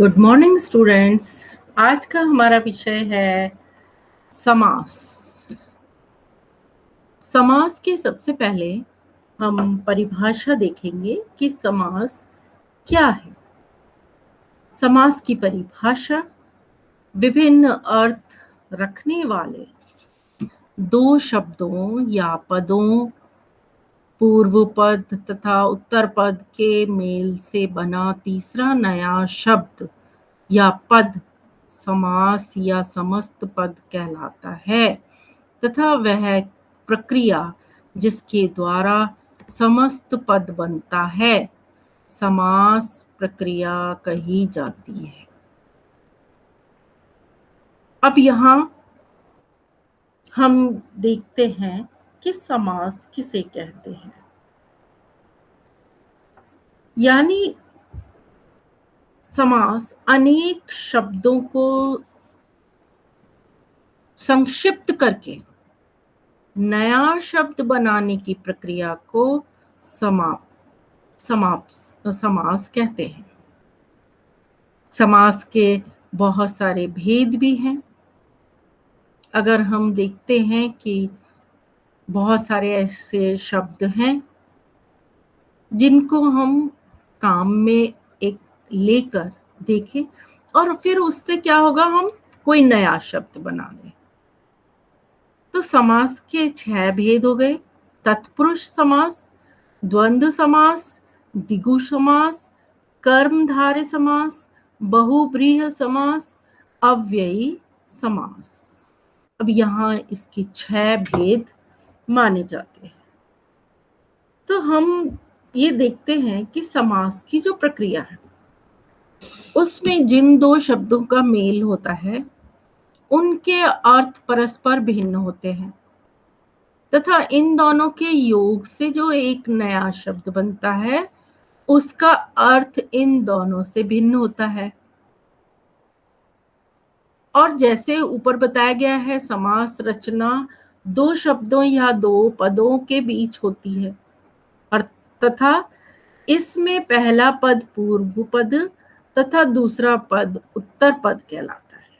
Good morning students. आज का हमारा विषय है समास। समास के सबसे पहले हम परिभाषा देखेंगे कि समास क्या है। समास की परिभाषा विभिन्न अर्थ रखने वाले दो शब्दों या पदों, पूर्व पद तथा उत्तर पद के मेल से बना तीसरा नया शब्द या पद समास या समस्त पद कहलाता है तथा वह प्रक्रिया जिसके द्वारा समस्त पद बनता है समास प्रक्रिया कही जाती है। अब यहाँ हम देखते हैं कि समास किसे कहते हैं। यानी समास अनेक शब्दों को संक्षिप्त करके नया शब्द बनाने की प्रक्रिया को समास कहते हैं। समास के बहुत सारे भेद भी हैं। अगर हम देखते हैं कि बहुत सारे ऐसे शब्द हैं जिनको हम काम में एक लेकर देखें और फिर उससे क्या होगा, हम कोई नया शब्द बना लें। तो समास के 6 भेद हो गए: तत्पुरुष समास, द्वंद्व समास, द्विगु समास, कर्मधारय समास, बहुव्रीहि समास, अव्ययी समास। अब यहाँ इसके 6 भेद माने जाते हैं। तो हम ये देखते हैं कि समास की जो प्रक्रिया है उसमें जिन दो शब्दों का मेल होता है उनके अर्थ परस्पर भिन्न होते हैं तथा इन दोनों के योग से जो एक नया शब्द बनता है उसका अर्थ इन दोनों से भिन्न होता है। और जैसे ऊपर बताया गया है, समास रचना दो शब्दों या दो पदों के बीच होती है और तथा इसमें पहला पद पूर्व पद तथा दूसरा पद उत्तर पद कहलाता है।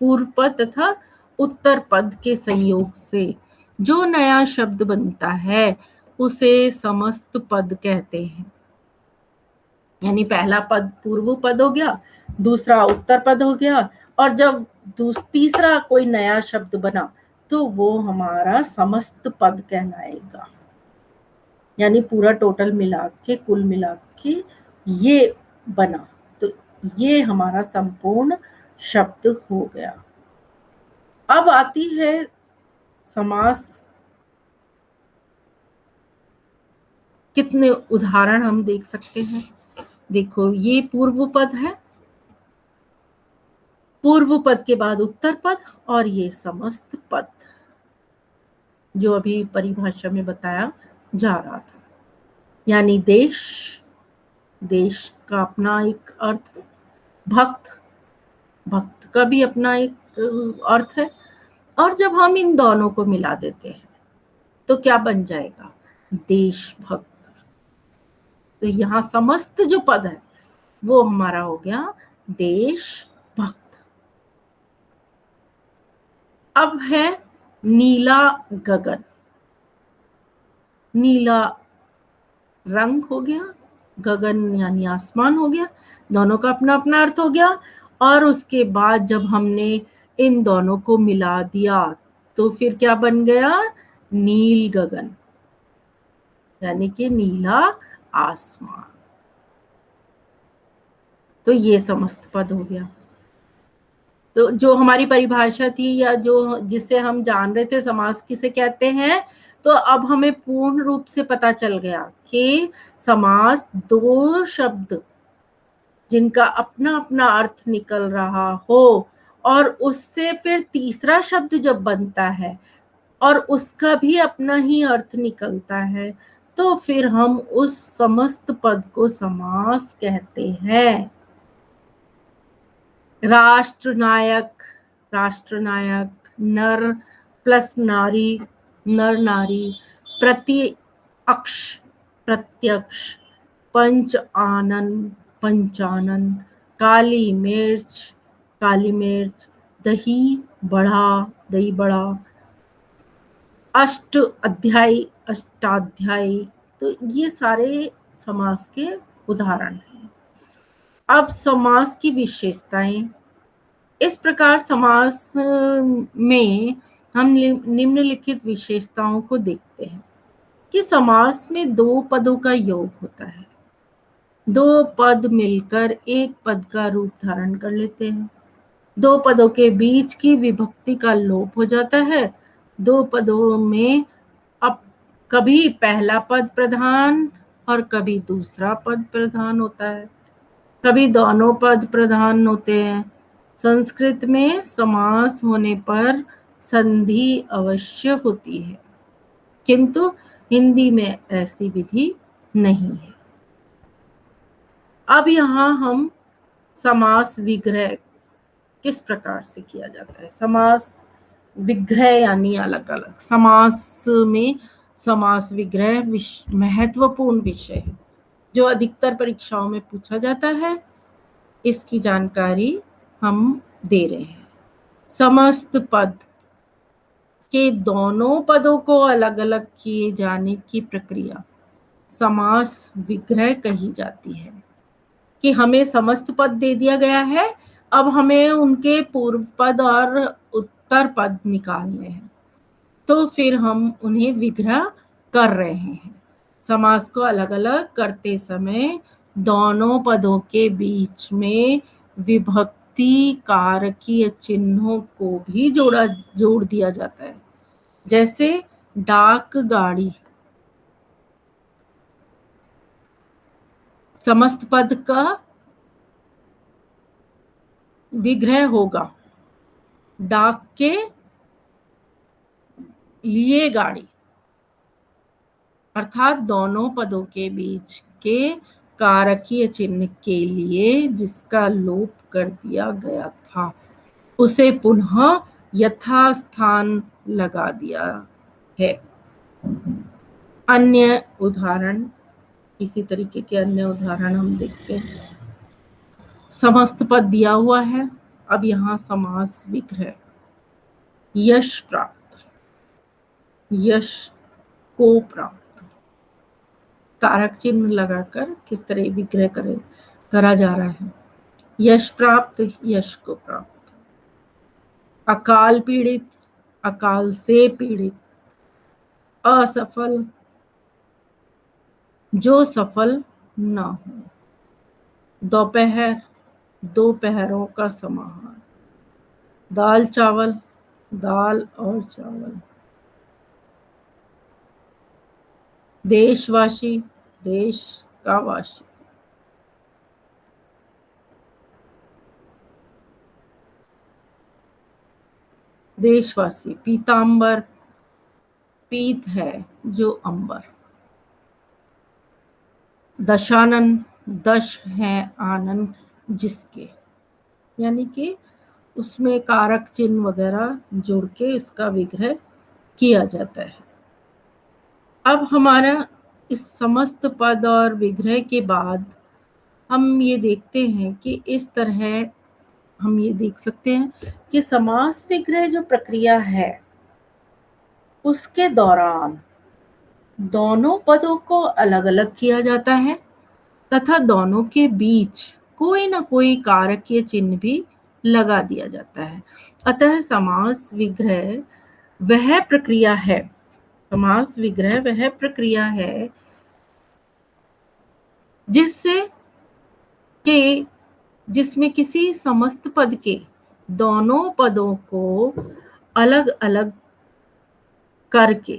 पूर्व पद तथा उत्तर पद के संयोग से जो नया शब्द बनता है उसे समस्त पद कहते हैं। यानी पहला पद पूर्व पद हो गया, दूसरा उत्तर पद हो गया, और जब तीसरा कोई नया शब्द बना तो वो हमारा समस्त पद कहलाएगा। यानी पूरा टोटल मिला के, कुल मिला के ये बना, तो ये हमारा संपूर्ण शब्द हो गया। अब आती है समास। कितने उदाहरण हम देख सकते हैं। देखो, ये पूर्व पद है, पूर्व पद के बाद उत्तर पद, और ये समस्त पद जो अभी परिभाषा में बताया जा रहा था। यानी देश, देश का अपना एक अर्थ है। भक्त, भक्त का भी अपना एक अर्थ है। और जब हम इन दोनों को मिला देते हैं तो क्या बन जाएगा? देशभक्त। तो यहाँ समस्त जो पद है वो हमारा हो गया देशभक्त। अब है नीला गगन। नीला रंग हो गया, गगन यानी आसमान हो गया, दोनों का अपना अपना अर्थ हो गया। और उसके बाद जब हमने इन दोनों को मिला दिया तो फिर क्या बन गया? नील गगन, यानी कि नीला आसमान। तो ये समस्त पद हो गया। तो जो हमारी परिभाषा थी या जो जिसे हम जान रहे थे समास किसे कहते हैं, तो अब हमें पूर्ण रूप से पता चल गया कि समास दो शब्द जिनका अपना अपना अर्थ निकल रहा हो और उससे फिर तीसरा शब्द जब बनता है और उसका भी अपना ही अर्थ निकलता है तो फिर हम उस समस्त पद को समास कहते हैं। राष्ट्रनायक, राष्ट्रनायक, नर प्लस नारी, नर नारी, प्रत्यक्ष, प्रत्यक्ष, पंच आनन, पंचानन, काली मिर्च, काली मिर्च, दही बड़ा, दही बड़ा, अष्ट अध्यायी, अष्टाध्यायी, तो ये सारे समास के उदाहरण हैं। अब समास की विशेषताएं। इस प्रकार समास में हम निम्नलिखित विशेषताओं को देखते हैं कि समास में दो पदों का योग होता है। दो पद मिलकर एक पद का रूप धारण कर लेते हैं। दो पदों के बीच की विभक्ति का लोप हो जाता है। दो पदों में अब कभी पहला पद प्रधान और कभी दूसरा पद प्रधान होता है, कभी दोनों पद प्रधान होते हैं। संस्कृत में समास होने पर संधि अवश्य होती है, किंतु हिंदी में ऐसी विधि नहीं है। अब यहाँ हम समास विग्रह किस प्रकार से किया जाता है। समास विग्रह यानी अलग अलग। समास में समास विग्रह महत्वपूर्ण विषय है जो अधिकतर परीक्षाओं में पूछा जाता है। इसकी जानकारी हम दे रहे हैं। समस्त पद के दोनों पदों को अलग अलग किए जाने की प्रक्रिया समास विग्रह कही जाती है। कि हमें समस्त पद दे दिया गया है, अब हमें उनके पूर्व पद और उत्तर पद निकालने हैं, तो फिर हम उन्हें विग्रह कर रहे हैं। समास को अलग अलग करते समय दोनों पदों के बीच में विभक्ति कारकीय चिन्हों को भी जोड़ दिया जाता है। जैसे डाक गाड़ी, समस्त पद का विग्रह होगा डाक के लिए गाड़ी, अर्थात दोनों पदों के बीच के कारकीय चिन्ह के लिए जिसका लोप कर दिया गया था उसे पुनः यथास्थान लगा दिया है। अन्य उदाहरण, इसी तरीके के अन्य उदाहरण हम देखते हैं। समस्त पद दिया हुआ है, अब यहाँ समास विग्रह। यश प्राप्त, यश को प्राप्त, कारक चिन्ह लगाकर किस तरह विग्रह करा जा रहा है। यश प्राप्त, यश को प्राप्त। अकाल पीड़ित, अकाल से पीड़ित। असफल, जो सफल न हो। दोपहर, दोपहरों का समाहार। दाल चावल, दाल और चावल। देशवासी, देश का वासी। देशवासी। पीतांबर, पीत है जो अंबर। दशानन, दश है आनंद जिसके, यानी कि उसमें कारक चिन्ह वगैरह जोड़ के इसका विग्रह किया जाता है। अब हमारा इस समस्त पद और विग्रह के बाद हम ये देखते हैं कि इस तरह हम ये देख सकते हैं कि समास विग्रह जो प्रक्रिया है उसके दौरान दोनों पदों को अलग अलग किया जाता है तथा दोनों के बीच कोई न कोई कारकीय चिन्ह भी लगा दिया जाता है। अतः समास विग्रह वह प्रक्रिया है, समास विग्रह वह प्रक्रिया है जिसमें किसी समस्त पद के दोनों पदों को अलग अलग करके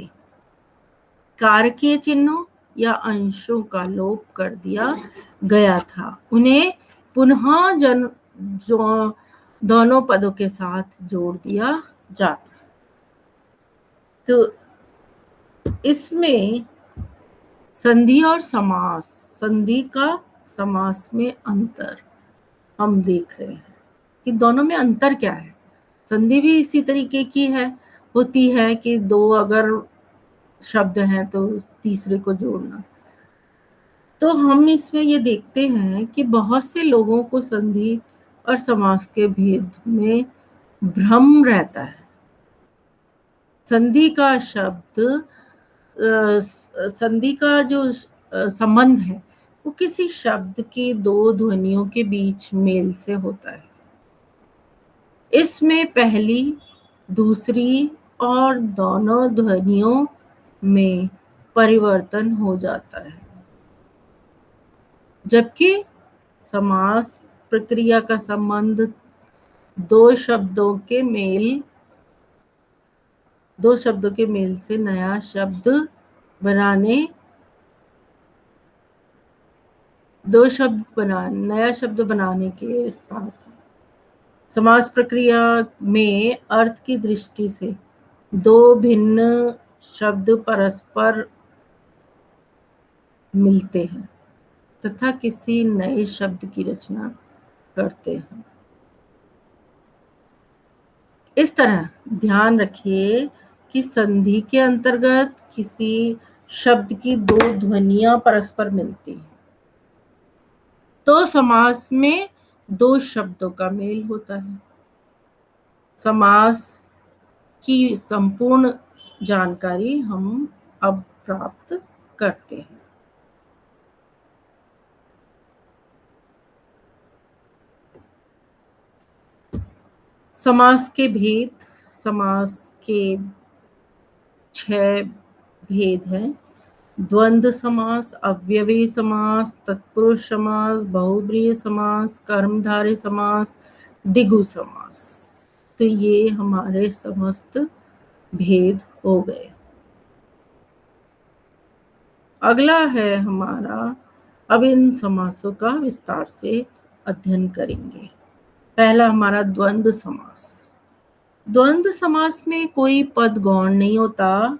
कारकीय चिन्हों या अंशों का लोप कर दिया गया था, उन्हें पुनः दोनों पदों के साथ जोड़ दिया जाता। तो इसमें संधि और समास, संधि का समास में अंतर हम देख रहे हैं कि दोनों में अंतर क्या है। संधि भी इसी तरीके की होती है कि दो अगर शब्द हैं तो तीसरे को जोड़ना। तो हम इसमें ये देखते हैं कि बहुत से लोगों को संधि और समास के भेद में भ्रम रहता है। संधि का शब्द संधि का जो संबंध है वो किसी शब्द की दो ध्वनियों के बीच मेल से होता है। इसमें पहली, दूसरी और दोनों ध्वनियों में परिवर्तन हो जाता है, जबकि समास प्रक्रिया का संबंध दो शब्दों के मेल से नया शब्द बनाने के साथ। समास प्रक्रिया में अर्थ की दृष्टि से दो भिन्न शब्द परस्पर मिलते हैं तथा किसी नए शब्द की रचना करते हैं। इस तरह ध्यान रखिए कि संधि के अंतर्गत किसी शब्द की दो ध्वनियां परस्पर मिलती हैं तो समास में दो शब्दों का मेल होता है। समास की संपूर्ण जानकारी हम अब प्राप्त करते हैं। समास के भेद। समास के 6 भेद हैं। द्वंद्व समास, अव्ययी समास, तत्पुरुष समास, बहुब्रीहि समास, कर्मधारय समास, द्विगु समास। तो ये हमारे समस्त भेद हो गए। अगला है हमारा, अब इन समासों का विस्तार से अध्ययन करेंगे। पहला हमारा द्वंद्व समास। द्वंद्व समास में कोई पद गौण नहीं होता,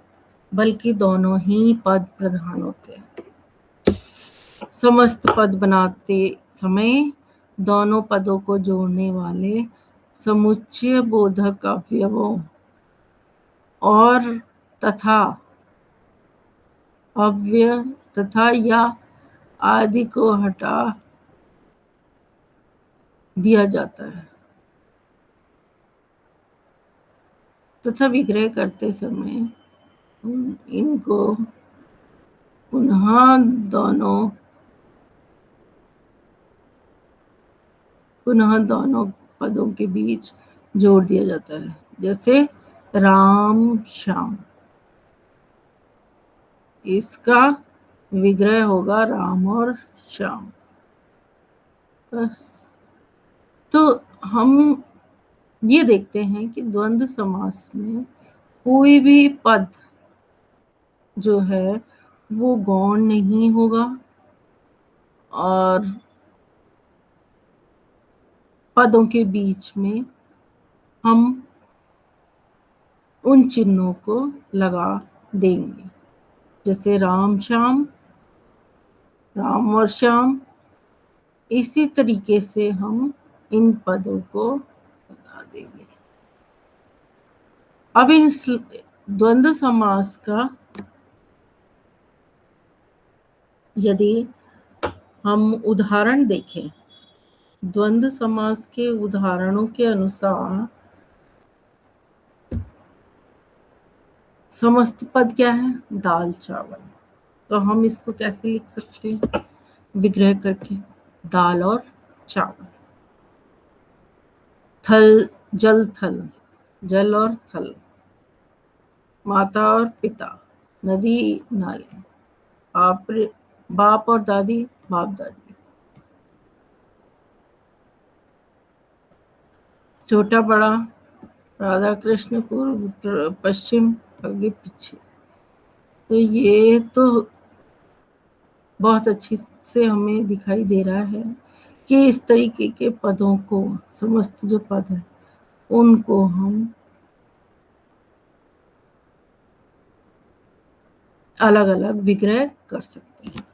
बल्कि दोनों ही पद प्रधान होते हैं। समस्त पद बनाते समय दोनों पदों को जोड़ने वाले समुच्चय बोधक अवयवों और तथा अव्यय तथा या आदि को हटा दिया जाता है तथा विग्रह करते समय इनको पुनः दोनों पदों के बीच जोड़ दिया जाता है। जैसे राम श्याम, इसका विग्रह होगा राम और श्याम। बस। तो हम ये देखते हैं कि द्वंद्व समास में कोई भी पद जो है वो गौण नहीं होगा और पदों के बीच में हम उन चिन्हों को लगा देंगे, जैसे राम श्याम, राम और श्याम। इसी तरीके से हम इन पदों को लगा देंगे। अब इस द्वंद्व समास का यदि हम उदाहरण देखें, द्वंद्व समास के उदाहरणों के अनुसार समस्त पद क्या है? दाल चावल। तो हम इसको कैसे लिख सकते हैं? विग्रह करके, दाल और चावल। थल, जल थल, जल और थल। माता और पिता, नदी नाले। बाप और दादी, बाप दादी। छोटा बड़ा, राधा कृष्ण, पूर्व पश्चिम, आगे पीछे। तो ये तो बहुत अच्छी से हमें दिखाई दे रहा है कि इस तरीके के पदों को, समस्त जो पद है उनको हम अलग अलग विग्रह कर सकते हैं।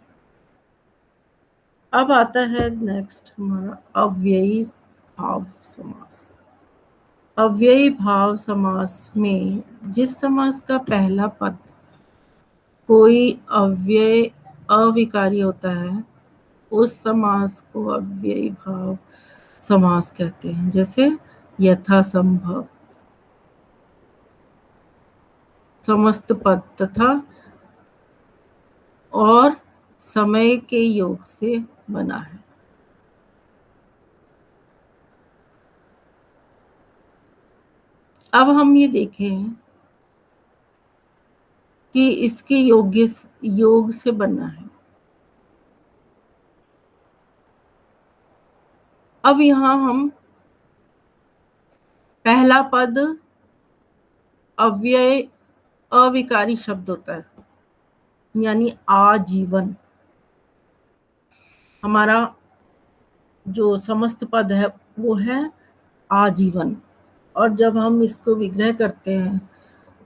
अब आता है नेक्स्ट हमारा अव्ययी भाव समास। अव्ययी भाव समास में जिस समास का पहला पद कोई अव्यय अविकारी होता है उस समास को अव्ययी भाव समास कहते हैं। जैसे यथासंभव, समस्त पद तथा और समय के योग से बना है। अब हम ये देखें कि इसके योग से बना है। अब यहाँ हम पहला पद अव्यय अविकारी शब्द होता है, यानी आजीवन। हमारा जो समस्त पद है वो है आजीवन। और जब हम इसको विग्रह करते हैं,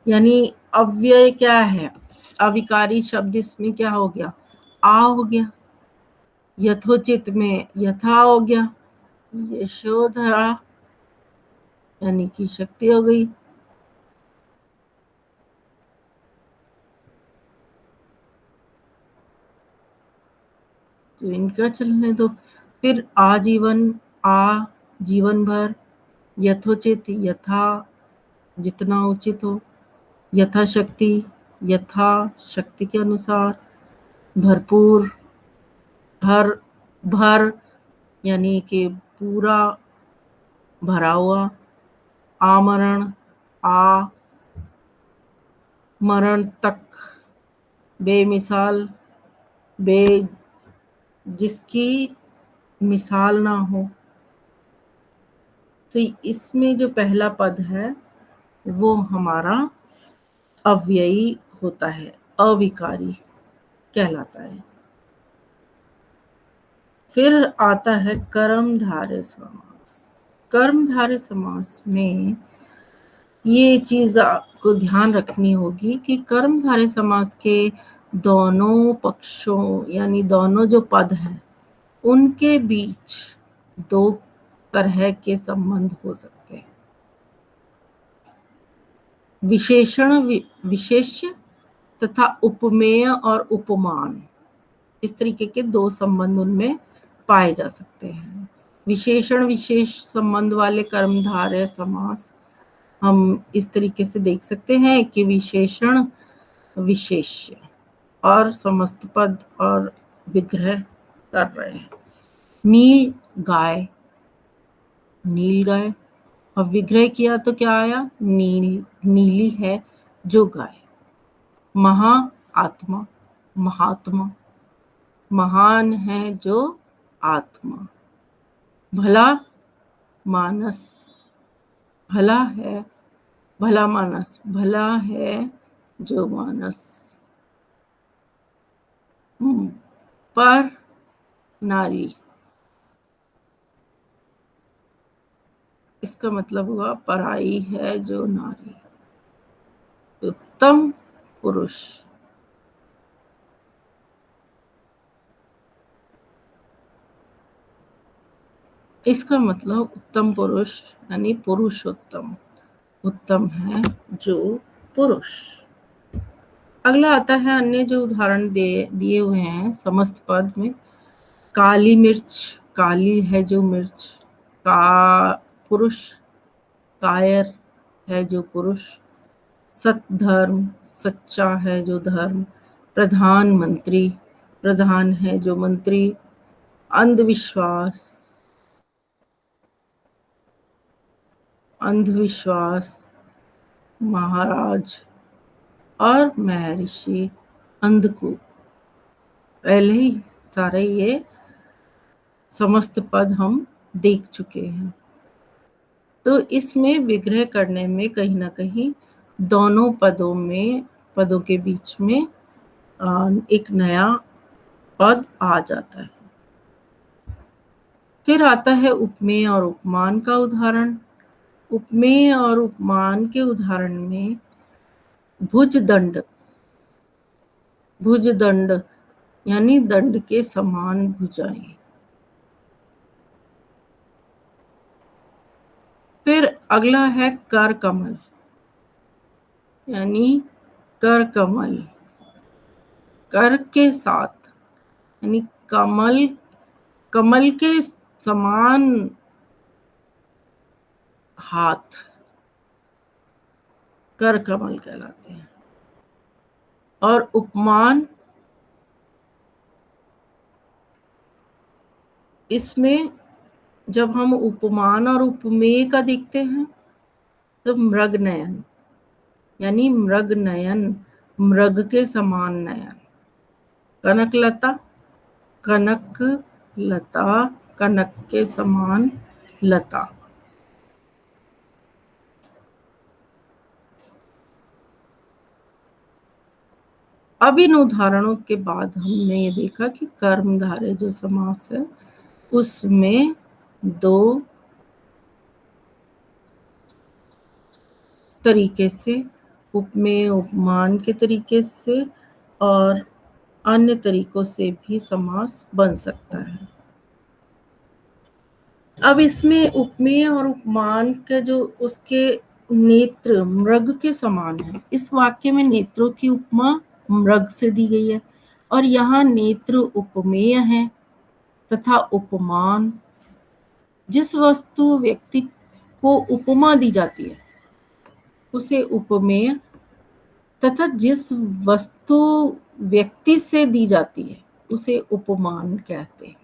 यानी अव्यय क्या है, अविकारी शब्द, इसमें क्या हो गया, आ हो गया। यथोचित में यथा हो गया, यशोधरा यानी कि शक्ति हो गई। तो इनका चलने दो। फिर आजीवन, आ जीवन भर, यथोचित यथा जितना उचित हो, यथाशक्ति यथा शक्ति के अनुसार, भरपूर भर भर यानी कि पूरा भरा हुआ, आमरण आ मरण तक, बेमिसाल बे जिसकी मिसाल ना हो। तो इसमें जो पहला पद है वो हमारा अव्ययी होता है, अविकारी कहलाता है। फिर आता है कर्मधारय समास। कर्मधारय समास में ये चीज आपको ध्यान रखनी होगी कि कर्मधारय समास के दोनों पक्षों यानी दोनों जो पद हैं उनके बीच दो तरह के संबंध हो सकते हैं। विशेषण विशेष्य तथा उपमेय और उपमान, इस तरीके के दो संबंध उनमें पाए जा सकते हैं। विशेषण विशेष संबंध वाले कर्मधारय समास हम इस तरीके से देख सकते हैं कि विशेषण विशेष्य और समस्त पद और विग्रह कर रहे हैं। नील गाय, नील गाय, अब विग्रह किया तो क्या आया, नील नीली है जो गाय। महा आत्मा, महात्मा, महान है जो आत्मा। भला मानस, भला है, भला मानस, भला है जो मानस। पर नारी, इसका मतलब हुआ पराई है जो नारी। उत्तम पुरुष, इसका मतलब उत्तम पुरुष यानी पुरुषोत्तम, उत्तम है जो पुरुष। अगला आता है अन्य जो उदाहरण दिए हुए हैं समस्त पद में। काली मिर्च, काली है जो मिर्च। का पुरुष, कायर है जो पुरुष। सत्धर्म, सच्चा है जो धर्म। प्रधानमंत्री, प्रधान है जो मंत्री। अंधविश्वास, अंधविश्वास महाराज। और महर्षि अंधकूप। पहले ही सारे ये समस्त पद हम देख चुके हैं। तो इसमें विग्रह करने में कहीं ना कहीं दोनों पदों के बीच में एक नया पद आ जाता है। फिर आता है उपमेय और उपमान का उदाहरण। उपमेय और उपमान के उदाहरण में भुजदंड, भुजदंड यानी दंड के समान भुजाएं। फिर अगला है कर कमल, यानी कर कमल, कर के साथ यानी कमल कमल के समान हाथ कर कमल कहलाते हैं। और उपमान, इसमें जब हम उपमान और उपमेय का देखते हैं तो मृग नयन, यानी मृग नयन, मृग के समान नयन। कनकलता, कनक लता, कनक के समान लता। अब इन उदाहरणों के बाद हमने ये देखा कि कर्मधारय जो समास है उसमें दो तरीके से, उपमेय उपमान के तरीके से और अन्य तरीकों से भी समास बन सकता है। अब इसमें उपमेय और उपमान के जो उसके नेत्र मृग के समान है, इस वाक्य में नेत्रों की उपमा मृग से दी गई है और यहाँ नेत्र उपमेय है तथा उपमान, जिस वस्तु व्यक्ति को उपमा दी जाती है उसे उपमेय तथा जिस वस्तु व्यक्ति से दी जाती है उसे उपमान कहते हैं।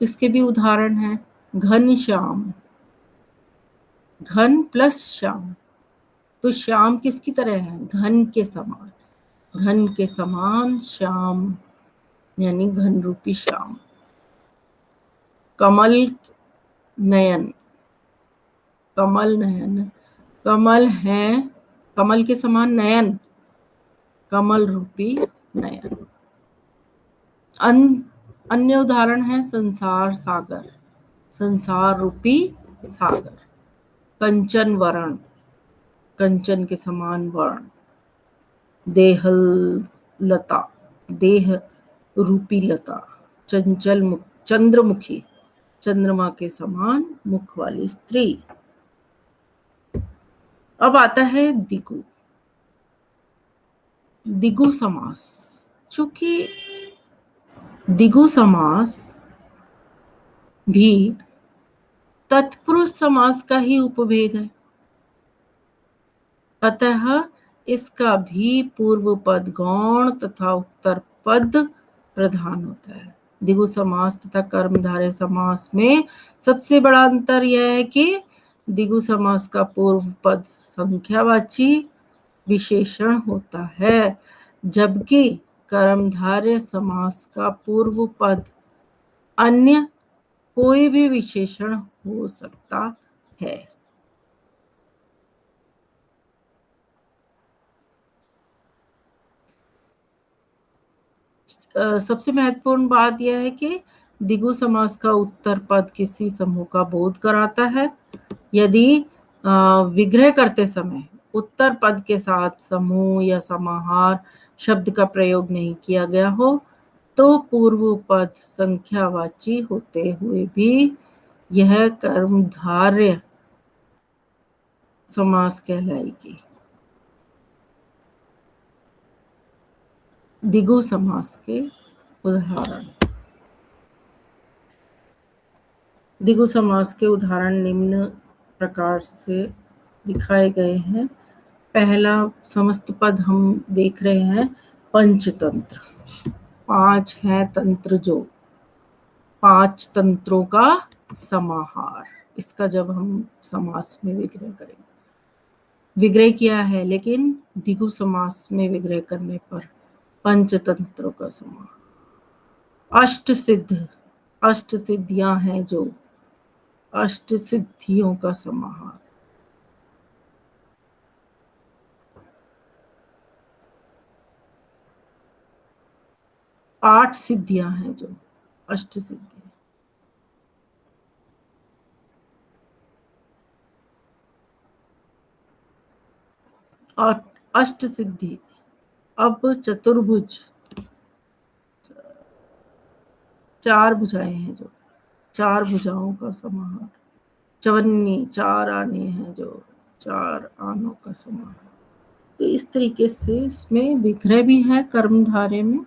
इसके भी उदाहरण हैं। घन श्याम, घन प्लस श्याम, तो श्याम किसकी तरह है? घन के समान। घन के समान श्याम यानी घन रूपी श्याम। कमल नयन, कमल नयन, कमल है कमल के समान नयन, कमल रूपी नयन। अन्य उदाहरण है संसार सागर, संसार रूपी सागर। कंचन वर्ण, कंचन के समान वर्ण। देहल लता, देह रूपी लता। चंचल चंद्रमुखी, चंद्रमा के समान मुख वाली स्त्री। अब आता है दिगु, दिगु समास। चूंकि दिगु समास भी तत्पुरुष समास का ही उपभेद है, अतः इसका भी पूर्व पद गौण तथा उत्तर पद प्रधान होता है। दिगु समास तथा कर्मधारय समास में सबसे बड़ा अंतर यह है कि दिगु समास का पूर्व पद संख्यावाची विशेषण होता है, जबकि कर्मधारय समास का पूर्व पद अन्य कोई भी विशेषण हो सकता है। सबसे महत्वपूर्ण बात यह है कि दिगु समास का उत्तर पद किसी समूह का बोध कराता है। यदि विग्रह करते समय उत्तर पद के साथ समूह या समाहार शब्द का प्रयोग नहीं किया गया हो तो पूर्व पद संख्यावाची होते हुए भी यह कर्मधारय समास कहलाएगी। दिगु समास के उदाहरण। दिगु समास के उदाहरण निम्न प्रकार से दिखाए गए हैं। पहला समस्त पद हम देख रहे हैं पंचतंत्र, 5 हैं तंत्र, जो 5 तंत्रों का समाहार। इसका जब हम समास में विग्रह करेंगे, विग्रह किया है लेकिन दिगु समास में विग्रह करने पर पंचतंत्रों का समाहार। अष्ट सिद्ध, अष्ट सिद्धियां हैं जो, अष्ट सिद्धियों का समाहार। आठ सिद्धियां हैं जो, अष्ट सिद्धि। और अष्ट सिद्धि। अब चतुर्भुज, 4 भुजाएं हैं जो, 4 भुजाओं का समाहार। चवन्नी, 4 आने हैं जो, 4 आनों का समाहार। तो इस तरीके से इसमें विग्रह भी है कर्मधारय में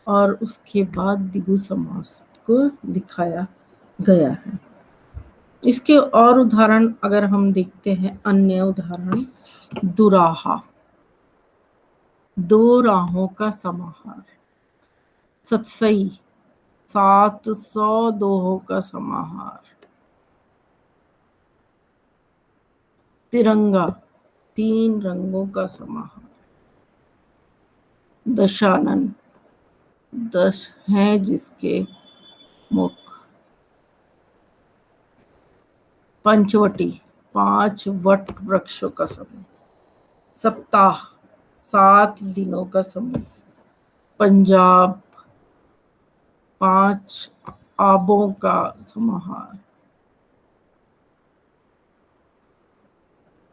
और उसके बाद द्विगु समास को दिखाया गया है। इसके और उदाहरण अगर हम देखते हैं, अन्य उदाहरण, दुराहा, दो राहों का समाहार। सतसई, 700 दोहों का समाहार। तिरंगा, 3 रंगों का समाहार। दशानन, 10 हैं जिसके मुख। पंचवटी, 5 वट वृक्षों का समूह। सप्ताह, 7 दिनों का समूह। पंजाब, 5 आबों का समाहार।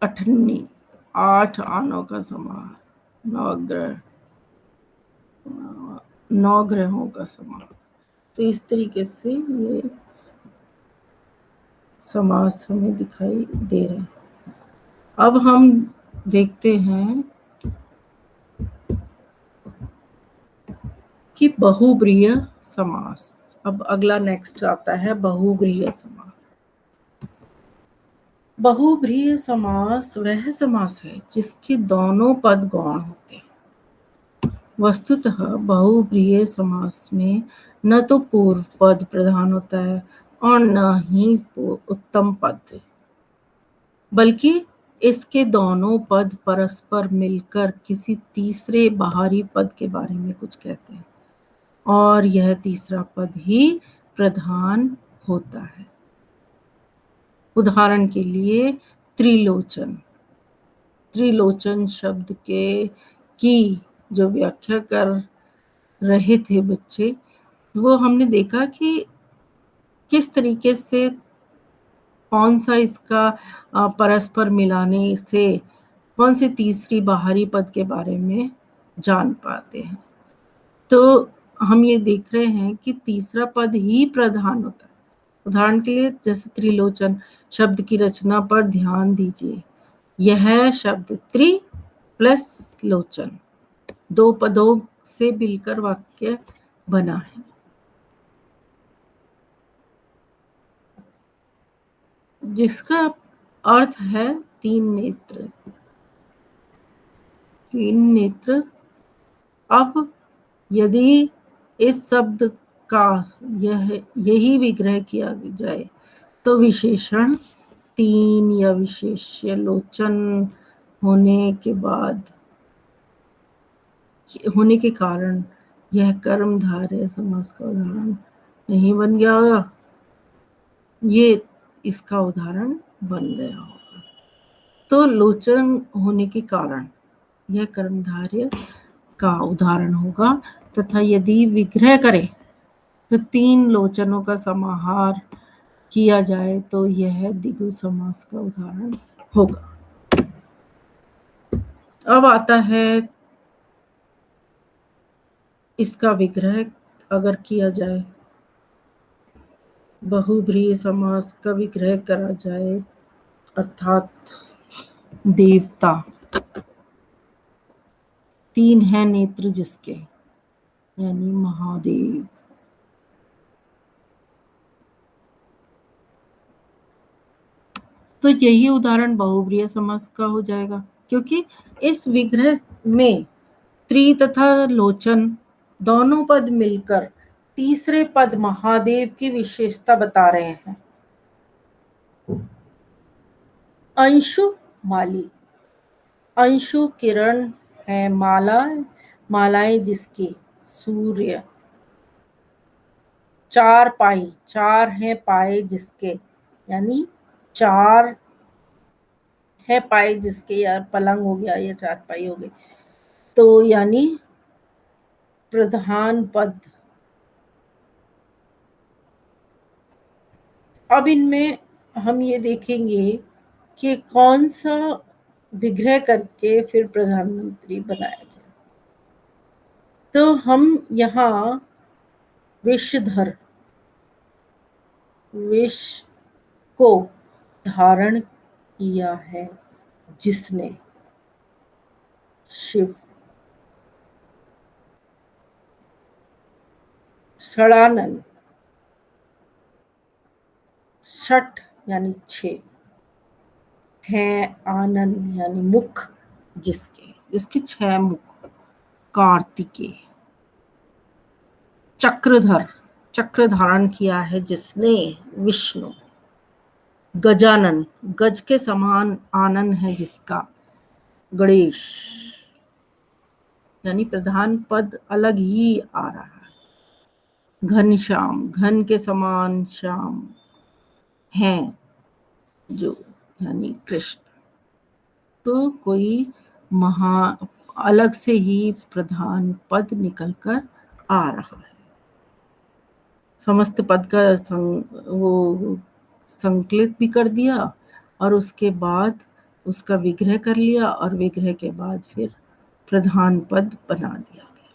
अठन्नी, 8 आनों का समाहार। नवग्रह, 9 ग्रहों का समाहार। तो इस तरीके से ये समास हमें दिखाई दे रहे हैं। अब हम देखते हैं कि बहुब्रीहि समास। अब अगला नेक्स्ट आता है बहुब्रीहि समास। बहुब्रीहि समास वह समास है जिसके दोनों पद गौण होते हैं। वस्तुतः बहुब्रीहि समास में न तो पूर्व पद प्रधान होता है और न ही उत्तम पद, बल्कि इसके दोनों पद परस्पर मिलकर किसी तीसरे बाहरी पद के बारे में कुछ कहते हैं और यह तीसरा पद ही प्रधान होता है। उदाहरण के लिए त्रिलोचन। त्रिलोचन शब्द की जो व्याख्या कर रहे थे बच्चे, वो हमने देखा कि किस तरीके से कौन सा इसका परस्पर मिलाने से कौन सी तीसरी बाहरी पद के बारे में जान पाते हैं। तो हम ये देख रहे हैं कि तीसरा पद ही प्रधान होता है। उदाहरण के लिए जैसे त्रिलोचन शब्द की रचना पर ध्यान दीजिए। यह शब्द त्रि प्लस लोचन, 2 पदों से मिलकर वाक्य बना है। जिसका अर्थ है 3 नेत्र। 3 नेत्र। अब यदि इस शब्द का यही विग्रह किया जाए तो विशेषण 3 या विशेष्य लोचन होने के कारण यह कर्मधारय समास का उदाहरण नहीं बन गया होगा, ये इसका उदाहरण बन गया होगा। तो लोचन होने के कारण यह कर्मधारय का उदाहरण होगा तथा यदि विग्रह करें तो 3 लोचनों का समाहार किया जाए तो यह द्विगु समास का उदाहरण होगा। अब आता है इसका विग्रह अगर किया जाए, बहुब्रीहि समास का विग्रह करा जाए, अर्थात देवता, 3 हैं नेत्र जिसके, यानी महादेव। तो यही उदाहरण बहुब्रीहि समास का हो जाएगा, क्योंकि इस विग्रह में त्रि तथा लोचन दोनों पद मिलकर तीसरे पद महादेव की विशेषता बता रहे हैं। अंशु माली, अंशु किरण है, मालाएं जिसकी, सूर्य। 4 पाई, 4 है पाए जिसके, यानी 4 है पाए जिसके, या पलंग हो गया या 4 पाई हो गई, तो यानी प्रधान पद। अब इनमें हम ये देखेंगे कि कौन सा विग्रह करके फिर प्रधानमंत्री बनाया जाए। तो हम यहाँ विषधर, विष को धारण किया है जिसने, शिव। षडानन, षट यानी 6, है आनन यानी मुख, जिसके 6 मुख। कार्तिकेय, चक्रधर, चक्र धारण किया है जिसने, विष्णु। गजानन, गज के समान आनन है जिसका, गणेश। यानी प्रधान पद अलग ही आ रहा है। घनश्याम, घन के समान श्याम हैं जो, यानी कृष्ण। तो कोई अलग से ही प्रधान पद निकल कर आ रहा है। समस्त पद का वो संकलित भी कर दिया और उसके बाद उसका विग्रह कर लिया और विग्रह के बाद फिर प्रधान पद बना दिया गया।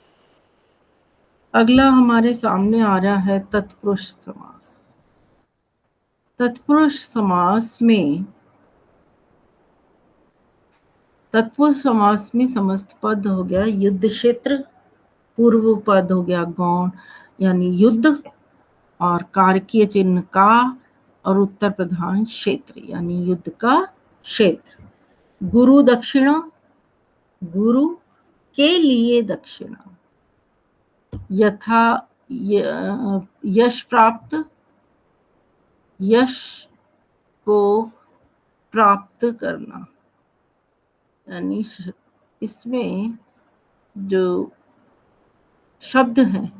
अगला हमारे सामने आ रहा है तत्पुरुष समास। तत्पुरुष समास में समस्त पद हो गया युद्ध क्षेत्र, पूर्व पद हो गया गौण यानी युद्ध, और कारकीय चिन्ह का, और उत्तर प्रधान क्षेत्र यानी युद्ध का क्षेत्र। गुरु दक्षिणा, गुरु के लिए दक्षिणा। यथा यश प्राप्त, यश को प्राप्त करना। यानी इसमें जो शब्द हैं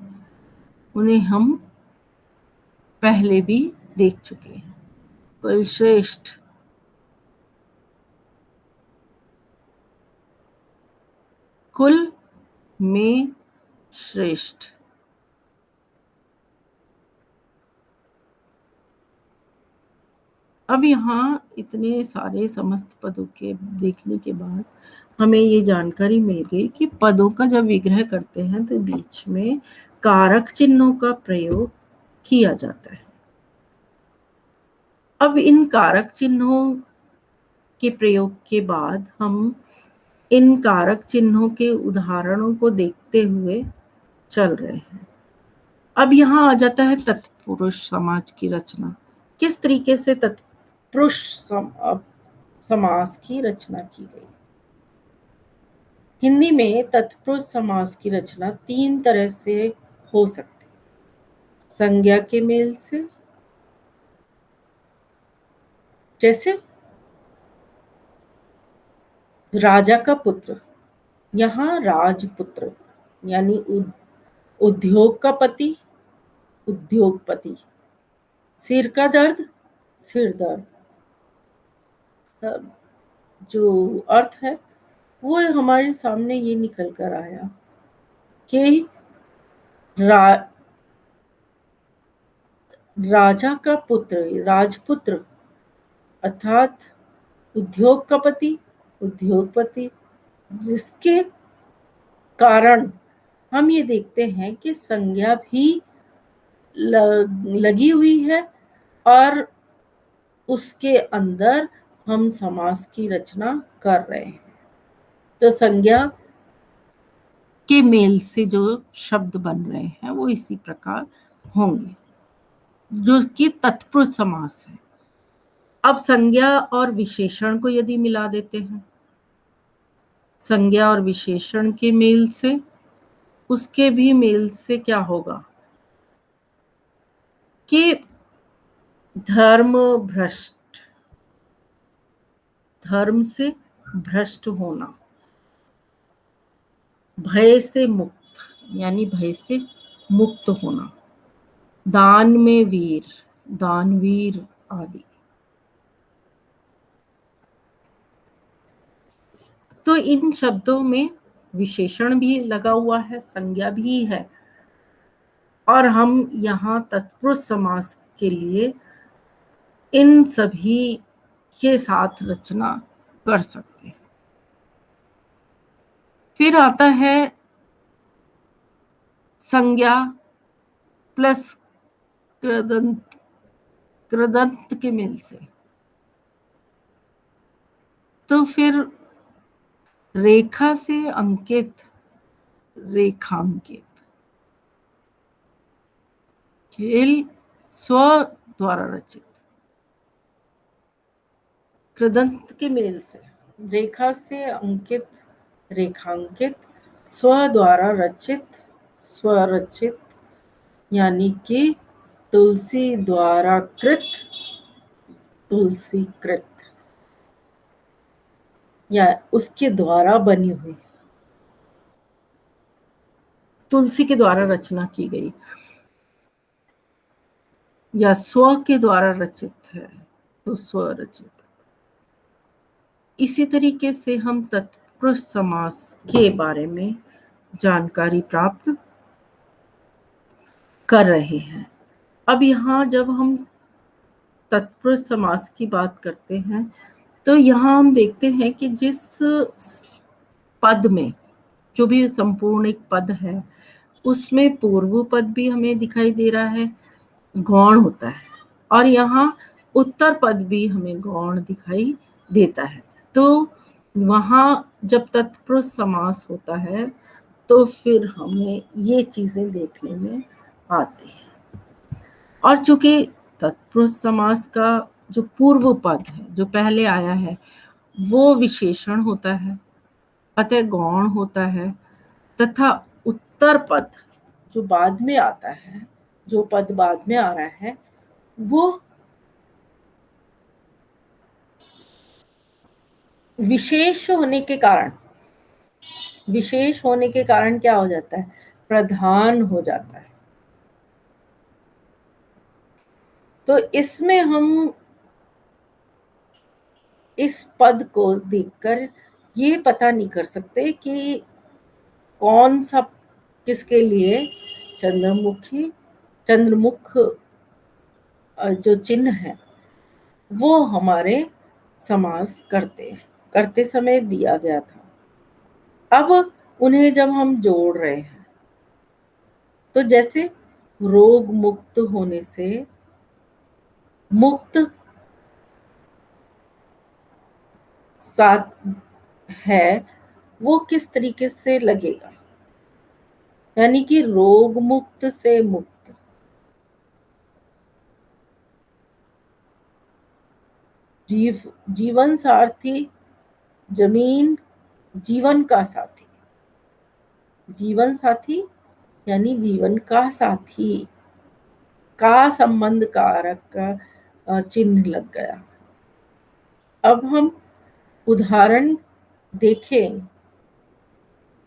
उन्हें हम पहले भी देख चुके हैं। कोई श्रेष्ठ, कुल में श्रेष्ठ। अब यहाँ इतने सारे समस्त पदों के देखने के बाद हमें ये जानकारी मिल गई कि पदों का जब विग्रह करते हैं तो बीच में कारक चिन्हों का प्रयोग किया जाता है। अब इन कारक चिन्हों के प्रयोग के बाद हम इन कारक चिन्हों के उदाहरणों को देखते हुए चल रहे हैं। अब यहाँ आ जाता है तत्पुरुष समाज की रचना। किस तरीके से तत्पुरुष समास की रचना की गई। हिंदी में तत्पुरुष समास की रचना 3 तरह से हो सकती है। संज्ञा के मेल से, जैसे राजा का पुत्र, यहाँ राजपुत्र यानी उद्योग का पति, उद्योगपति। सिर का दर्द, सिर दर्द। जो अर्थ है वो हमारे सामने ये निकल कर आया कि राजा का पुत्र, राजपुत्र अर्थात उद्योग का पति, उद्योगपति, जिसके कारण हम ये देखते हैं कि संज्ञा भी लगी हुई है और उसके अंदर हम समास की रचना कर रहे हैं। तो संज्ञा के मेल से जो शब्द बन रहे हैं वो इसी प्रकार होंगे, जो कि तत्पुरुष समास है। अब संज्ञा और विशेषण को यदि मिला देते हैं, संज्ञा और विशेषण के मेल से, उसके भी मेल से क्या होगा कि धर्म भ्रष्ट, धर्म से भ्रष्ट होना। भय से मुक्त यानी भय से मुक्त होना। दान में वीर, दानवीर आदि। तो इन शब्दों में विशेषण भी लगा हुआ है, संज्ञा भी है, और हम यहाँ तत्पुरुष समास के लिए इन सभी के साथ रचना कर सकते हैं। फिर आता है संज्ञा प्लस कृदंत, कृदंत के मेल से। तो फिर रेखा से अंकित, रेखांकित। खेल स्व द्वारा रचित, कृदंत के मेल से, रेखा से अंकित, रेखांकित, स्व द्वारा रचित, स्वरचित, यानी कि तुलसी द्वारा कृत, तुलसी कृत, या उसके द्वारा बनी हुई, तुलसी के द्वारा रचना की गई, या स्व के द्वारा रचित है तो स्वरचित। इसी तरीके से हम तत्पुरुष समास के बारे में जानकारी प्राप्त कर रहे हैं। अब यहाँ जब हम तत्पुरुष समास की बात करते हैं तो यहाँ हम देखते हैं कि जिस पद में, जो भी संपूर्ण एक पद है, उसमें पूर्व पद भी हमें दिखाई दे रहा है, गौण होता है, और यहाँ उत्तर पद भी हमें गौण दिखाई देता है। तो वहाँ जब तत्पुरुष समास होता है तो फिर हमें ये चीजें देखने में आती है। और चूंकि तत्पुरुष समास का जो पूर्व पद है, जो पहले आया है, वो विशेषण होता है, अतः गौण होता है, तथा उत्तर पद जो बाद में आता है, जो पद बाद में आ रहा है, वो विशेष होने के कारण, विशेष होने के कारण क्या हो जाता है, प्रधान हो जाता है। तो इसमें हम इस पद को देखकर ये पता नहीं कर सकते कि कौन सा किसके लिए चंद्रमुखी, चंद्रमुख जो चिन्ह है वो हमारे समास करते समय दिया गया था। अब उन्हें जब हम जोड़ रहे हैं तो जैसे रोग मुक्त होने से मुक्त साथ है, वो किस तरीके से लगेगा, यानी कि रोग मुक्त से मुक्त, जीवन साथी, जमीन जीवन का साथी, जीवन साथी यानी जीवन का साथी का संबंध कारक का चिन्ह लग गया। अब हम उदाहरण देखें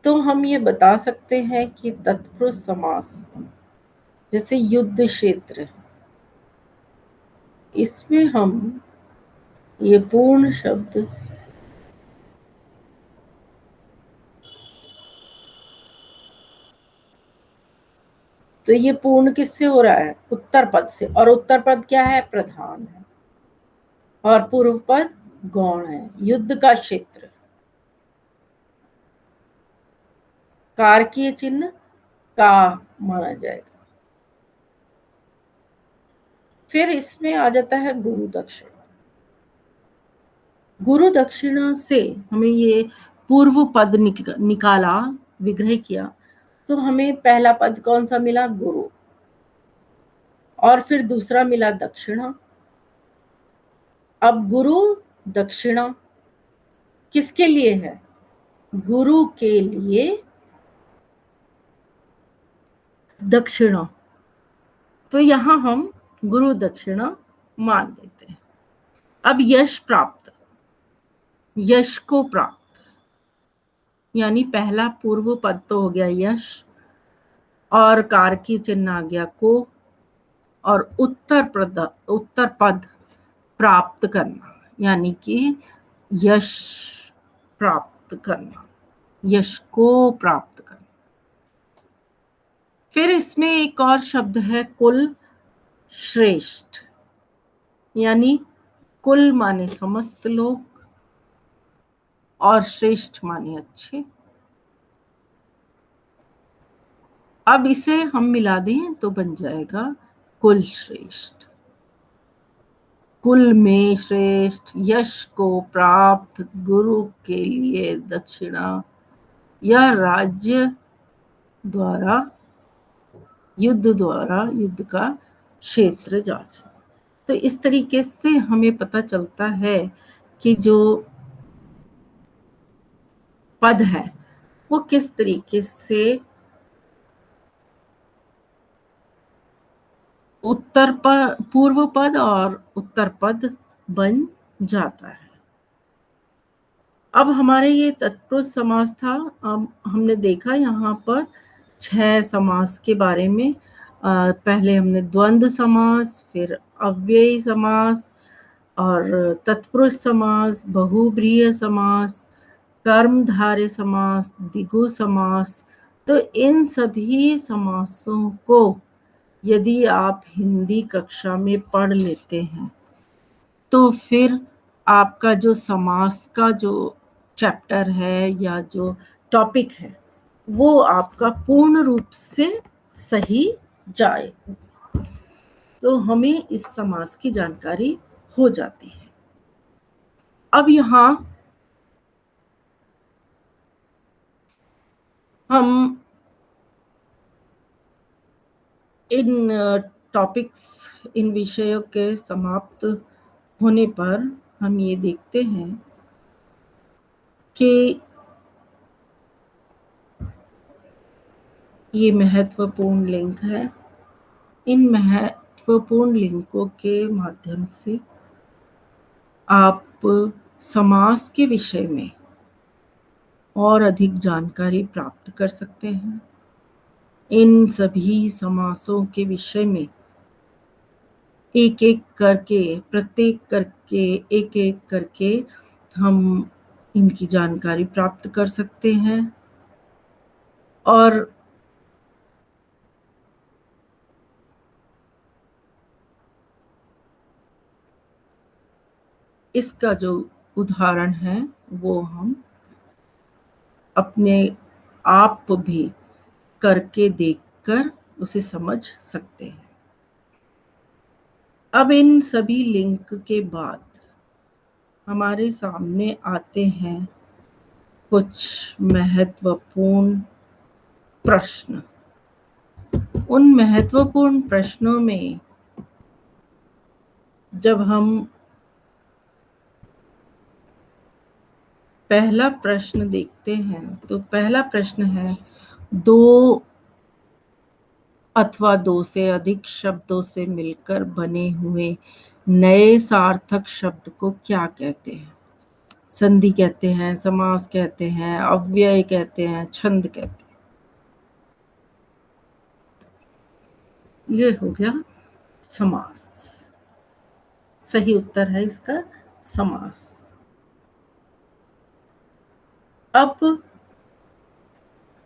तो हम ये बता सकते हैं कि तत्पुरुष समास, जैसे युद्ध क्षेत्र, इसमें हम ये पूर्ण शब्द तो ये पूर्ण किससे हो रहा है, उत्तर पद से, और उत्तर पद क्या है, प्रधान है, और पूर्व पद गौण है। युद्ध का क्षेत्र, कारकीय चिन्ह का माना जाएगा। फिर इसमें आ जाता है गुरु दक्षिणा। गुरु दक्षिणा से हमें ये पूर्व पद निकाला, विग्रह किया, तो हमें पहला पद कौन सा मिला, गुरु, और फिर दूसरा मिला दक्षिणा। अब गुरु दक्षिणा किसके लिए है, गुरु के लिए दक्षिणा, तो यहां हम गुरु दक्षिणा मान लेते हैं। अब यश प्राप्त, यश को प्राप्त, यानी पहला पूर्व पद तो हो गया यश, और कारकी चिन्ह आ गया को, और उत्तर पद प्राप्त करना, यानी कि यश प्राप्त करना, यश को प्राप्त करना। फिर इसमें एक और शब्द है कुल श्रेष्ठ, यानी कुल माने समस्त लोग और श्रेष्ठ माने अच्छे। अब इसे हम मिला दें तो बन जाएगा कुल श्रेष्ठ। कुल में श्रेष्ठ, यश को प्राप्त, गुरु के लिए दक्षिणा, यह राज्य द्वारा युद्ध द्वारा युद्ध का क्षेत्र जांचना। तो इस तरीके से हमें पता चलता है कि जो पद है वो किस तरीके से पूर्व पद और उत्तर पद बन जाता है। अब हमारे ये तत्पुरुष समास था। अब हमने देखा यहाँ पर 6 समास के बारे में। पहले हमने द्वंद्व समास, फिर अव्ययी समास और तत्पुरुष समास, बहुब्रीहि समास, कर्मधारय समास, द्विगु समास। तो इन सभी समासों को यदि आप हिंदी कक्षा में पढ़ लेते हैं तो फिर आपका जो समास का जो चैप्टर है या जो टॉपिक है वो आपका पूर्ण रूप से सही जाए। तो हमें इस समास की जानकारी हो जाती है। अब यहाँ हम इन टॉपिक्स, इन विषयों के समाप्त होने पर हम ये देखते हैं कि ये महत्वपूर्ण लिंक है। इन महत्वपूर्ण लिंकों के माध्यम से आप समास के विषय में और अधिक जानकारी प्राप्त कर सकते हैं। इन सभी समासों के विषय में एक एक करके, प्रत्येक करके, एक एक करके हम इनकी जानकारी प्राप्त कर सकते हैं। और इसका जो उदाहरण है वो हम अपने आप भी करके देखकर उसे समझ सकते हैं। अब इन सभी लिंक के बाद हमारे सामने आते हैं कुछ महत्वपूर्ण प्रश्न। उन महत्वपूर्ण प्रश्नों में जब हम पहला प्रश्न देखते हैं तो पहला प्रश्न है, दो अथवा दो से अधिक शब्दों से मिलकर बने हुए नए सार्थक शब्द को क्या कहते हैं? संधि कहते हैं, समास कहते हैं, अव्यय कहते हैं, छंद कहते हैं। ये हो गया समास। सही उत्तर है इसका समास। अब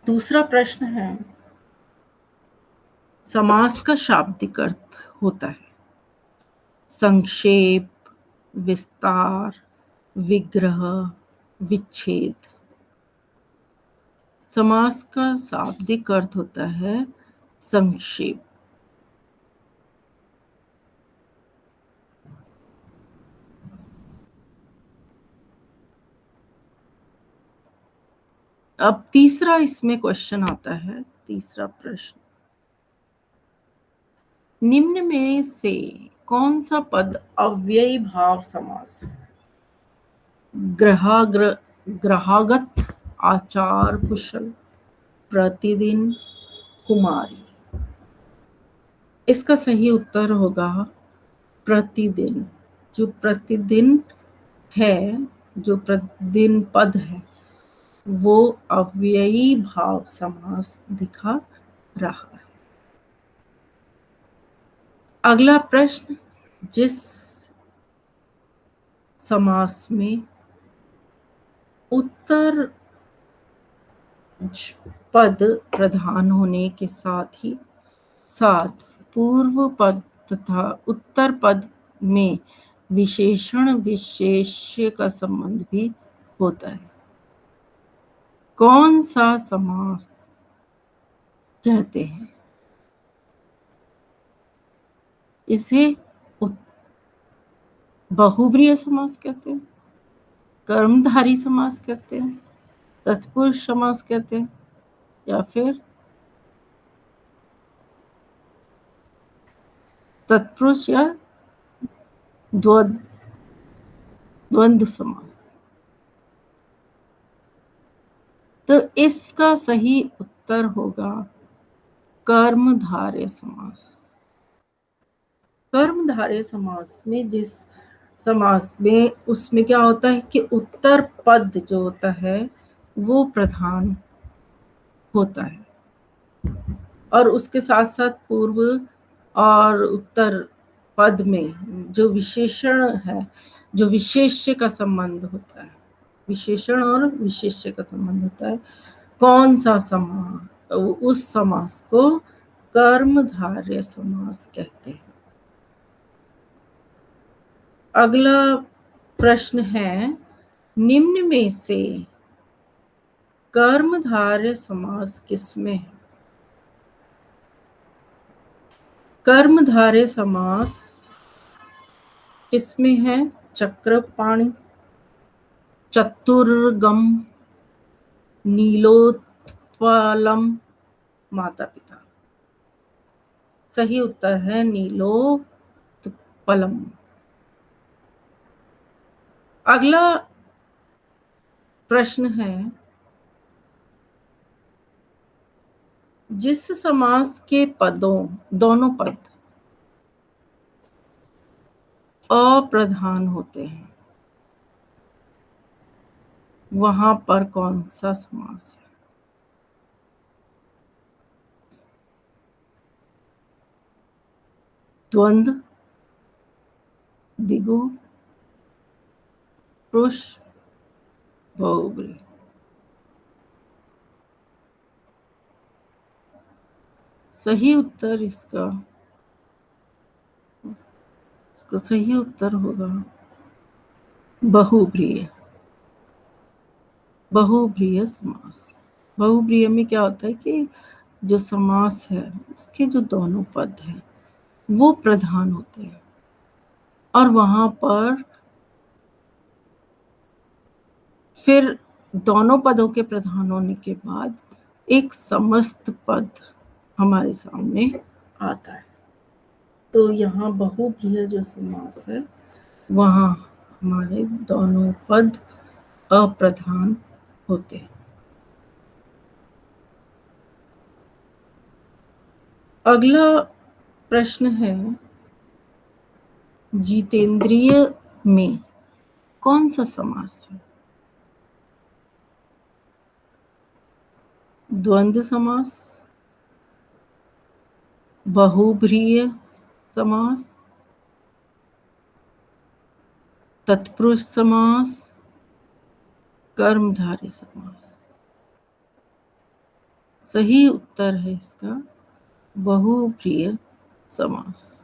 दूसरा प्रश्न है, समास का शाब्दिक अर्थ होता है संक्षेप, विस्तार, विग्रह, विच्छेद। समास का शाब्दिक अर्थ होता है संक्षेप। अब तीसरा इसमें क्वेश्चन आता है, तीसरा प्रश्न, निम्न में से कौन सा पद अव्ययी भाव समास है? ग्रहागत, आचार कुशल, प्रतिदिन, कुमारी। इसका सही उत्तर होगा प्रतिदिन। जो प्रतिदिन है, जो प्रतिदिन पद है वो अव्ययी भाव समास दिखा रहा है। अगला प्रश्न, जिस समास में उत्तर पद प्रधान होने के साथ ही साथ पूर्व पद तथा उत्तर पद में विशेषण विशेष्य का संबंध भी होता है, कौन सा समास कहते हैं? इसे बहुब्रीहि समास कहते हैं, कर्मधारी समास कहते हैं, तत्पुरुष समास कहते हैं, या फिर तत्पुरुष या द्वंद्व समास। तो इसका सही उत्तर होगा कर्मधारय समास। कर्मधारय समास में जिस समास में उसमें क्या होता है कि उत्तर पद जो होता है वो प्रधान होता है, और उसके साथ साथ पूर्व और उत्तर पद में जो विशेषण है, जो विशेष्य का संबंध होता है, विशेषण और विशेष्य का संबंध होता है, कौन सा समास, उस समास को कर्मधारय समास कहते हैं। अगला प्रश्न है, निम्न में से कर्मधारय समास किसमें है? कर्मधारय समास किसमें है? चक्रपाणि, चतुर्गम, नीलोत्पलम, माता पिता। सही उत्तर है नीलोत्पलम। अगला प्रश्न है, जिस समास के पदों, दोनों पद अप्रधान होते हैं वहां पर कौन सा समास है? द्वंद्व, द्विगु, पुरुष, बहुब्री। सही उत्तर इसका सही उत्तर होगा बहुब्रीय। बहुब्रीय समास। बहुब्रीय में क्या होता है कि जो समास है उसके जो दोनों पद हैं वो प्रधान होते हैं, और वहां पर फिर दोनों पदों के प्रधान होने के बाद एक समस्त पद हमारे सामने आता है। तो यहाँ बहुब्रीय जो समास है वहाँ हमारे दोनों पद अप्रधान होते हैं। अगला प्रश्न है, जितेंद्रिय में कौन सा समास है? द्वंद्व समास, बहुब्रीय समास, तत्पुरुष समास, कर्मधारय समास। सही उत्तर है इसका बहुब्रीय समास।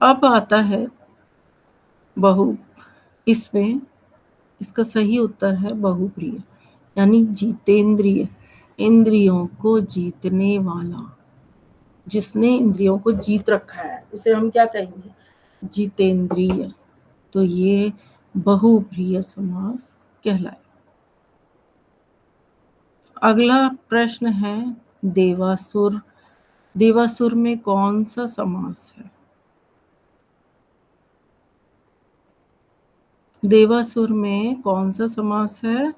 अब आता है इसमें इसका सही उत्तर है बहुप्रिय, यानी जीतेंद्रिय, इंद्रियों को जीतने वाला, जिसने इंद्रियों को जीत रखा है उसे हम क्या कहेंगे? जीतेंद्रिय। तो ये बहुप्रिय समास कहलाए। अगला प्रश्न है, देवासुर। देवासुर में कौन सा समास है? देवासुर में कौन सा समास है?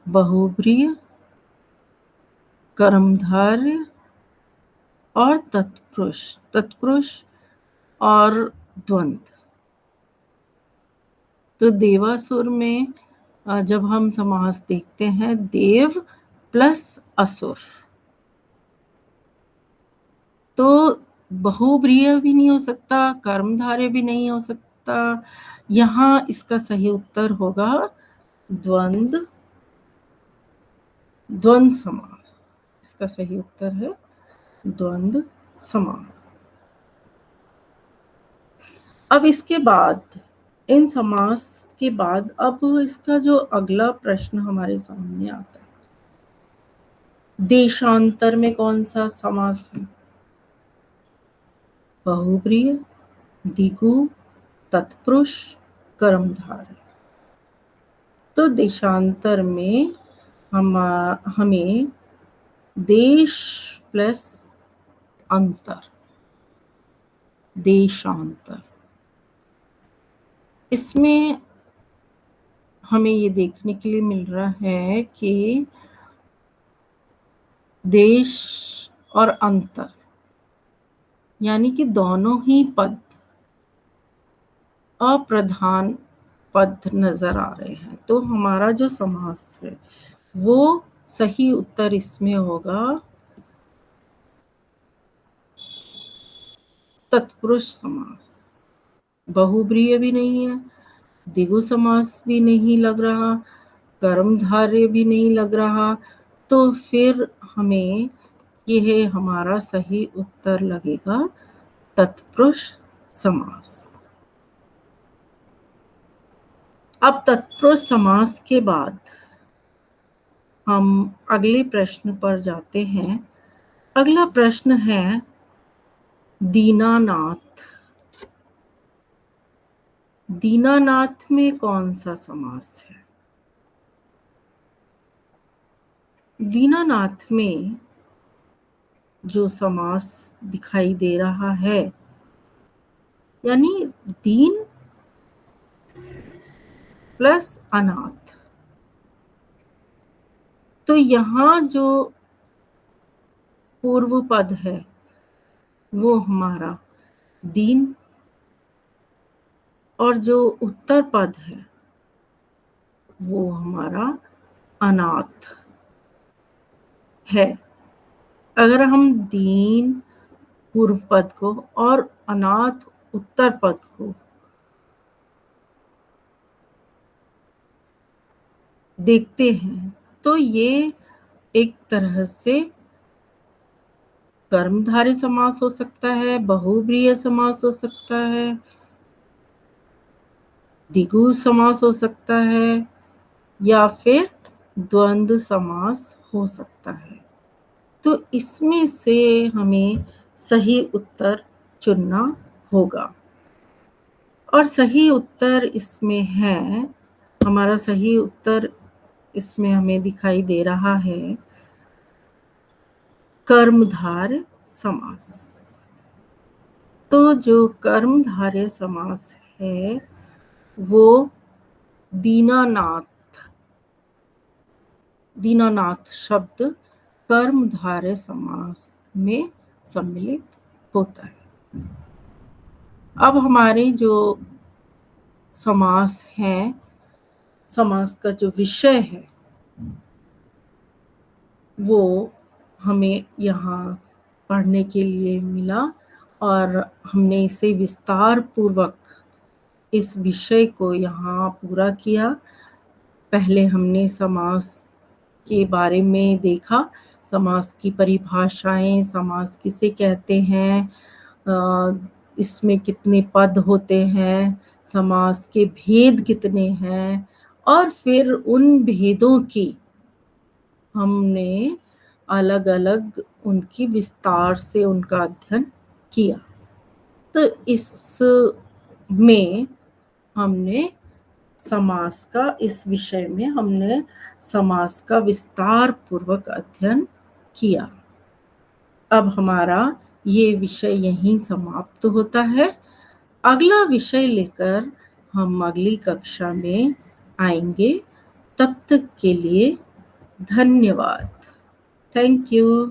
बहुब्रीय, कर्मधारय और तत्पुरुष। तत्पुरुष और द्वंद्व। तो देवासुर में जब हम समास देखते हैं देव प्लस असुर, तो बहुब्रीय भी नहीं हो सकता, कर्मधारय भी नहीं हो सकता। यहाँ इसका सही उत्तर होगा द्वंद्व समास। इसका सही उत्तर है द्वंद्व समास। अब इसके बाद, इन समास के बाद, अब इसका जो अगला प्रश्न हमारे सामने आता है, देशांतर में कौन सा समास है? बहुब्रीय, द्विगु, तत्पुरुष, कर्मधारय। तो देशांतर में हमें देश प्लस अंतर, देशांतर। इसमें हमें ये देखने के लिए मिल रहा है कि देश और अंतर यानी कि दोनों ही पद अप्रधान पद नजर आ रहे हैं। तो हमारा जो समास है वो सही उत्तर इसमें होगा तत्पुरुष समास। बहुब्रीहि भी नहीं है, द्विगु समास भी नहीं लग रहा, कर्मधारय भी नहीं लग रहा, तो फिर हमें यह हमारा सही उत्तर लगेगा तत्पुरुष समास। अब तत्पुरुष समास के बाद हम अगले प्रश्न पर जाते हैं। अगला प्रश्न है दीनानाथ। दीनानाथ में कौन सा समास है? दीनानाथ में जो समास दिखाई दे रहा है यानी दीन प्लस अनाथ, तो यहाँ जो पूर्व पद है वो हमारा दीन और जो उत्तर पद है वो हमारा अनाथ है। अगर हम दीन पूर्व पद को और अनाथ उत्तर पद को देखते हैं तो ये एक तरह से कर्मधारय समास हो सकता है, बहुब्रीहि समास हो सकता है, द्विगु समास हो सकता है या फिर द्वंद्व समास हो सकता है। तो इसमें से हमें सही उत्तर चुनना होगा और सही उत्तर इसमें है, हमारा सही उत्तर इसमें हमें दिखाई दे रहा है कर्मधारय समास। तो जो कर्मधारय समास है वो दीनानाथ, दीनानाथ शब्द कर्मधारय समास में सम्मिलित होता है। अब हमारे जो समास हैं, समास का जो विषय है वो हमें यहाँ पढ़ने के लिए मिला और हमने इसे विस्तार पूर्वक इस विषय को यहाँ पूरा किया। पहले हमने समास के बारे में देखा, समास की परिभाषाएं, समास किसे कहते हैं, इसमें कितने पद होते हैं, समास के भेद कितने हैं और फिर उन भेदों की हमने अलग अलग उनकी विस्तार से उनका अध्ययन किया। तो इसमें हमने समास का, इस विषय में हमने समास का विस्तार पूर्वक अध्ययन किया। अब हमारा ये विषय यहीं समाप्त होता है। अगला विषय लेकर हम अगली कक्षा में आएंगे। तब तक के लिए धन्यवाद। Thank you.